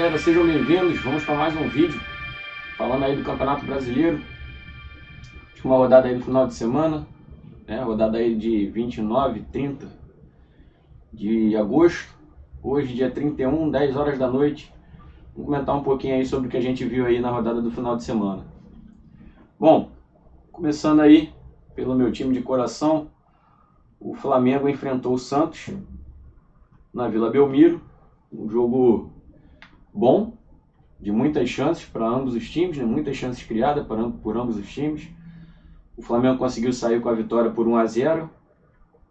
galera, sejam bem-vindos. Vamos para mais um vídeo falando aí do Campeonato Brasileiro. Última rodada aí do final de semana, né? Rodada aí de 29 e 30 de agosto. Hoje, dia 31, 10 horas da noite. Vamos comentar um pouquinho aí sobre o que a gente viu aí na rodada do final de semana. Bom, começando aí pelo meu time de coração, o Flamengo enfrentou o Santos na Vila Belmiro. Um jogo bom, de muitas chances para ambos os times, né? Muitas chances criadas por ambos os times. O Flamengo conseguiu sair com a vitória por 1-0.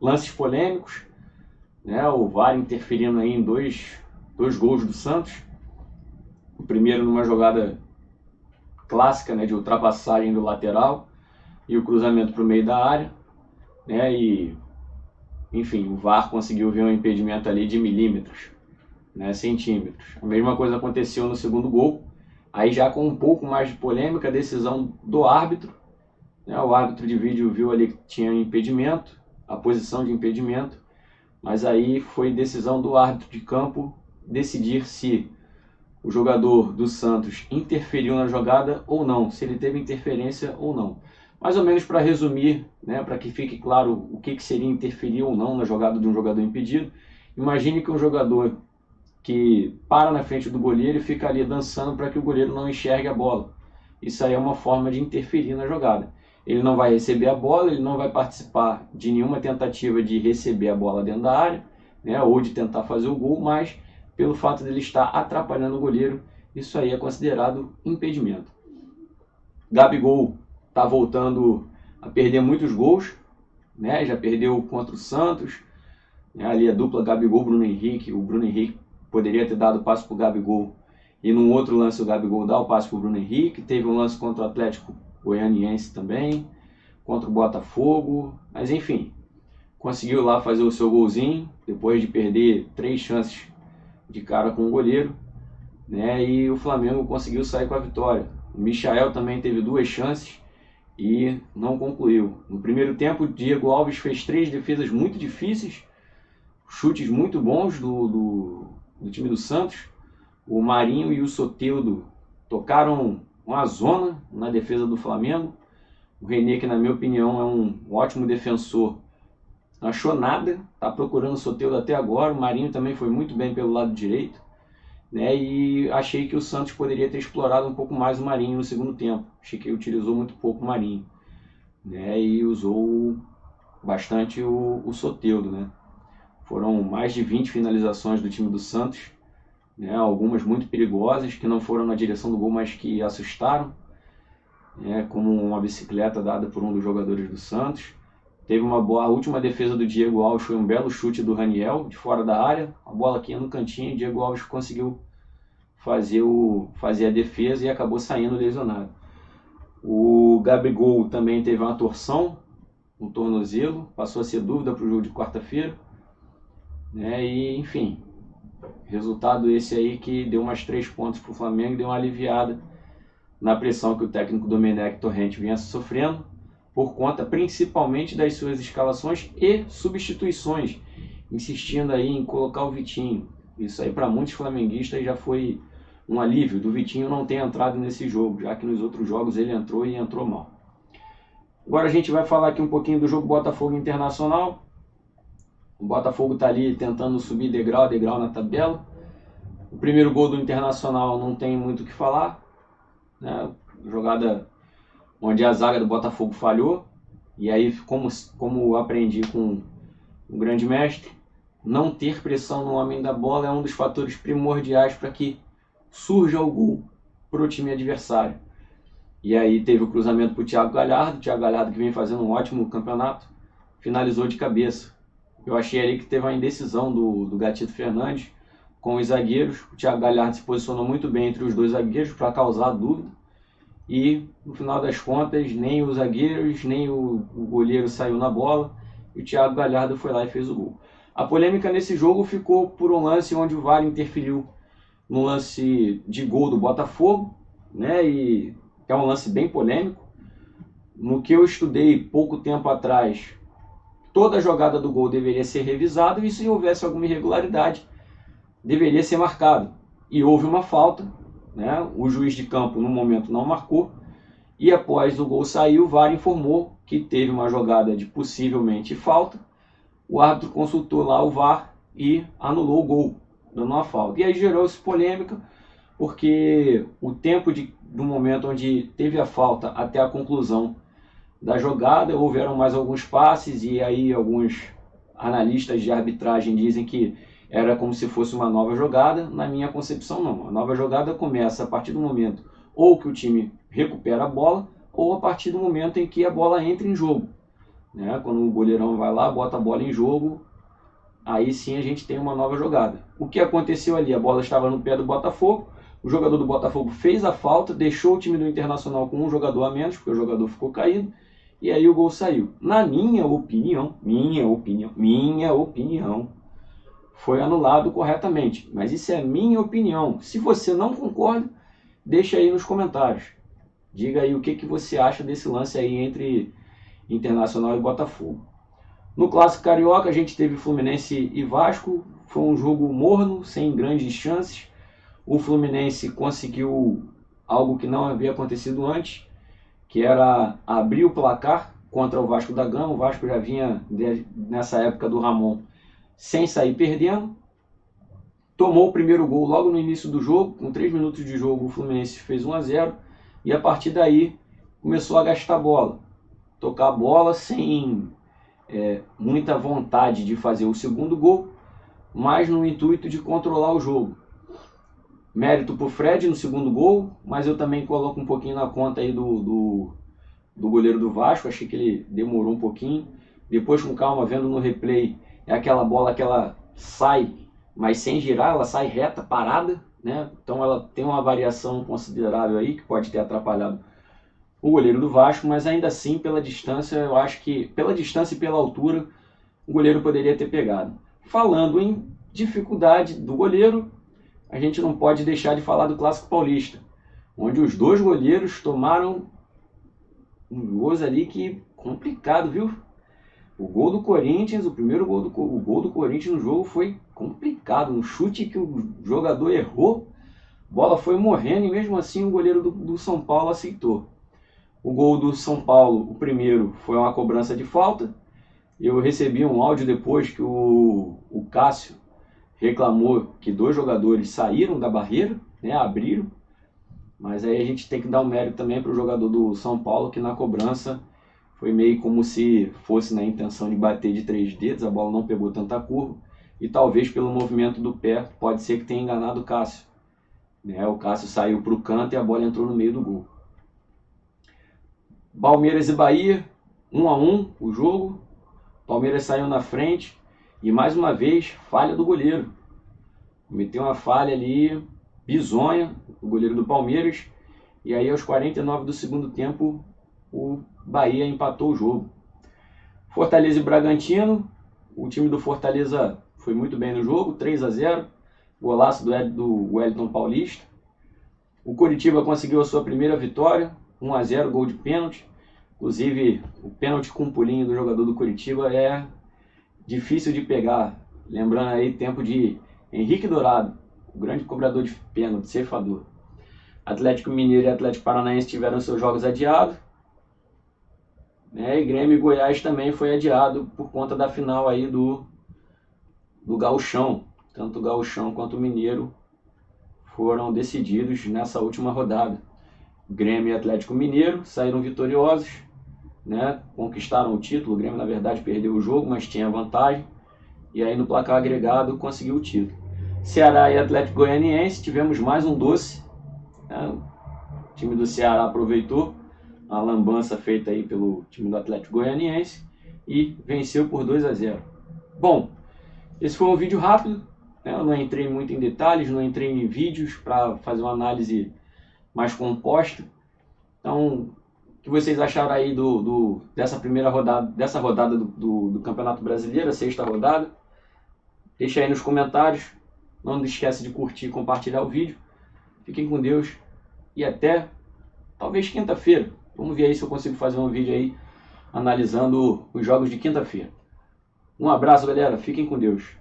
Lances polêmicos, né? O VAR interferindo aí em dois gols do Santos. O primeiro numa jogada clássica, né, de ultrapassagem do lateral e o cruzamento para o meio da área, né? E, enfim, o VAR conseguiu ver um impedimento ali de milímetros, né, centímetros. A mesma coisa aconteceu no segundo gol, aí já com um pouco mais de polêmica, a decisão do árbitro, né? O árbitro de vídeo viu ali que tinha impedimento, a posição de impedimento, mas aí foi decisão do árbitro de campo decidir se o jogador do Santos interferiu na jogada ou não, se ele teve interferência ou não. Mais ou menos para resumir, né, para que fique claro o que seria interferir ou não na jogada de um jogador impedido. Imagine que um jogador que para na frente do goleiro e fica ali dançando para que o goleiro não enxergue a bola. Isso aí é uma forma de interferir na jogada. Ele não vai receber a bola, ele não vai participar de nenhuma tentativa de receber a bola dentro da área, né, ou de tentar fazer o gol, mas pelo fato de ele estar atrapalhando o goleiro, isso aí é considerado impedimento. Gabigol está voltando a perder muitos gols, né, já perdeu contra o Santos, né, ali a dupla Gabigol-Bruno Henrique, o Bruno Henrique poderia ter dado o passe para o Gabigol, e num outro lance o Gabigol dá o passe para o Bruno Henrique. Teve um lance contra o Atlético Goianiense também, contra o Botafogo, mas enfim, conseguiu lá fazer o seu golzinho, depois de perder 3 chances de cara com o goleiro, né, e o Flamengo conseguiu sair com a vitória. O Michael também teve 2 chances e não concluiu. No primeiro tempo, o Diego Alves fez 3 defesas muito difíceis, chutes muito bons do time do Santos. O Marinho e o Soteldo tocaram uma zona na defesa do Flamengo. O René, que na minha opinião é um ótimo defensor, não achou nada, está procurando o Soteldo até agora. O Marinho também foi muito bem pelo lado direito, né? E achei que o Santos poderia ter explorado um pouco mais o Marinho no segundo tempo. Achei que utilizou muito pouco o Marinho, né? E usou bastante o Soteldo, né? Foram mais de 20 finalizações do time do Santos, né? Algumas muito perigosas, que não foram na direção do gol, mas que assustaram, né? Como uma bicicleta dada por um dos jogadores do Santos. Teve uma boa, a última defesa do Diego Alves foi um belo chute do Raniel, de fora da área, a bola aqui no cantinho, o Diego Alves conseguiu fazer a defesa e acabou saindo lesionado. O Gabigol também teve uma torção no tornozelo, passou a ser dúvida para o jogo de quarta-feira, né? E enfim, resultado esse aí que deu mais 3 pontos para o Flamengo e deu uma aliviada na pressão que o técnico Domenech Torrent vinha sofrendo, por conta principalmente das suas escalações e substituições, insistindo aí em colocar o Vitinho. Isso aí para muitos flamenguistas já foi um alívio do Vitinho não ter entrado nesse jogo, já que nos outros jogos ele entrou e entrou mal. Agora a gente vai falar aqui um pouquinho do jogo Botafogo Internacional. O Botafogo está ali tentando subir degrau a degrau na tabela. O primeiro gol do Internacional não tem muito o que falar, né? Jogada onde a zaga do Botafogo falhou, e aí, como aprendi com o grande mestre, não ter pressão no homem da bola é um dos fatores primordiais para que surja o gol para o time adversário. E aí teve o cruzamento para o Thiago Galhardo que vem fazendo um ótimo campeonato, finalizou de cabeça. Eu achei ali que teve uma indecisão do Gatito Fernandes com os zagueiros. O Thiago Galhardo se posicionou muito bem entre os 2 zagueiros para causar dúvida, e no final das contas nem os zagueiros nem o goleiro saiu na bola e o Thiago Galhardo foi lá e fez o gol. A polêmica nesse jogo ficou por um lance onde o VAR interferiu no lance de gol do Botafogo, né? E é um lance bem polêmico. No que eu estudei pouco tempo atrás, toda a jogada do gol deveria ser revisada, e se houvesse alguma irregularidade deveria ser marcado. e houve uma falta, né? O juiz de campo no momento não marcou, e após o gol sair, o VAR informou que teve uma jogada de possivelmente falta. O árbitro consultou lá o VAR e anulou o gol, dando uma falta. E aí gerou-se polêmica, porque o tempo do momento onde teve a falta até a conclusão da jogada, houveram mais alguns passes, e aí alguns analistas de arbitragem dizem que era como se fosse uma nova jogada. Na minha concepção, não. A nova jogada começa a partir do momento ou que o time recupera a bola, ou a partir do momento em que a bola entra em jogo, né? Quando o goleirão vai lá, bota a bola em jogo, aí sim a gente tem uma nova jogada. O que aconteceu ali? A bola estava no pé do Botafogo, o jogador do Botafogo fez a falta, deixou o time do Internacional com um jogador a menos, porque o jogador ficou caído, e aí o gol saiu. Na minha opinião, foi anulado corretamente. Mas isso é minha opinião. Se você não concorda, deixa aí nos comentários. Diga aí o que você acha desse lance aí entre Internacional e Botafogo. No Clássico Carioca a gente teve Fluminense e Vasco. Foi um jogo morno, sem grandes chances. O Fluminense conseguiu algo que não havia acontecido antes, que era abrir o placar contra o Vasco da Gama. O Vasco já vinha, nessa época do Ramon, sem sair perdendo. Tomou o primeiro gol logo no início do jogo. Com 3 minutos de jogo o Fluminense fez 1-0. E a partir daí começou a gastar bola. Tocar a bola sem muita vontade de fazer o segundo gol, mas no intuito de controlar o jogo. Mérito para o Fred no segundo gol, mas eu também coloco um pouquinho na conta aí do goleiro do Vasco. Achei que ele demorou um pouquinho. Depois, com calma, vendo no replay, é aquela bola que ela sai, mas sem girar, ela sai reta, parada, né? Então ela tem uma variação considerável aí, que pode ter atrapalhado o goleiro do Vasco, mas ainda assim, pela distância, eu acho que, pela distância e pela altura, o goleiro poderia ter pegado. Falando em dificuldade do goleiro, a gente não pode deixar de falar do Clássico Paulista, onde os dois goleiros tomaram um gozo ali que complicado, viu? O gol do Corinthians, o primeiro gol do Corinthians no jogo foi complicado. Um chute que o jogador errou, a bola foi morrendo e mesmo assim o goleiro do São Paulo aceitou. O gol do São Paulo, o primeiro, foi uma cobrança de falta. Eu recebi um áudio depois que o Cássio reclamou que 2 jogadores saíram da barreira, né, abriram. Mas aí a gente tem que dar um mérito também para o jogador do São Paulo, que na cobrança foi meio como se fosse na intenção de bater de 3 dedos, a bola não pegou tanta curva. E talvez pelo movimento do pé, pode ser que tenha enganado o Cássio, né? O Cássio saiu para o canto e a bola entrou no meio do gol. Palmeiras e Bahia, 1-1 o jogo. Palmeiras saiu na frente e mais uma vez falha do goleiro. Meteu uma falha ali bizonha, o goleiro do Palmeiras. E aí aos 49 do segundo tempo o Bahia empatou o jogo. Fortaleza e Bragantino, o time do Fortaleza foi muito bem no jogo, 3-0, golaço do Wellington Paulista. O Coritiba conseguiu a sua primeira vitória, 1-0, gol de pênalti. Inclusive, o pênalti com pulinho do jogador do Coritiba é difícil de pegar. Lembrando aí, tempo de Henrique Dourado, o grande cobrador de pênalti, ceifador. Atlético Mineiro e Atlético Paranaense tiveram seus jogos adiados. E Grêmio e Goiás também foi adiado por conta da final aí do Gauchão. Tanto o Gauchão quanto o Mineiro foram decididos nessa última rodada. Grêmio e Atlético Mineiro saíram vitoriosos, né? Conquistaram o título. O Grêmio, na verdade, perdeu o jogo, mas tinha vantagem. E aí no placar agregado conseguiu o título. Ceará e Atlético Goianiense, tivemos mais um doce, né? O time do Ceará aproveitou a lambança feita aí pelo time do Atlético Goianiense e venceu por 2-0. Bom, esse foi um vídeo rápido, né? Eu não entrei muito em detalhes, não entrei em vídeos para fazer uma análise mais composta. Então, o que vocês acharam aí dessa primeira rodada, dessa rodada do Campeonato Brasileiro, a 6ª rodada? Deixa aí nos comentários. Não esquece de curtir e compartilhar o vídeo. Fiquem com Deus e até talvez quinta-feira. Vamos ver aí se eu consigo fazer um vídeo aí analisando os jogos de quinta-feira. Um abraço, galera. Fiquem com Deus.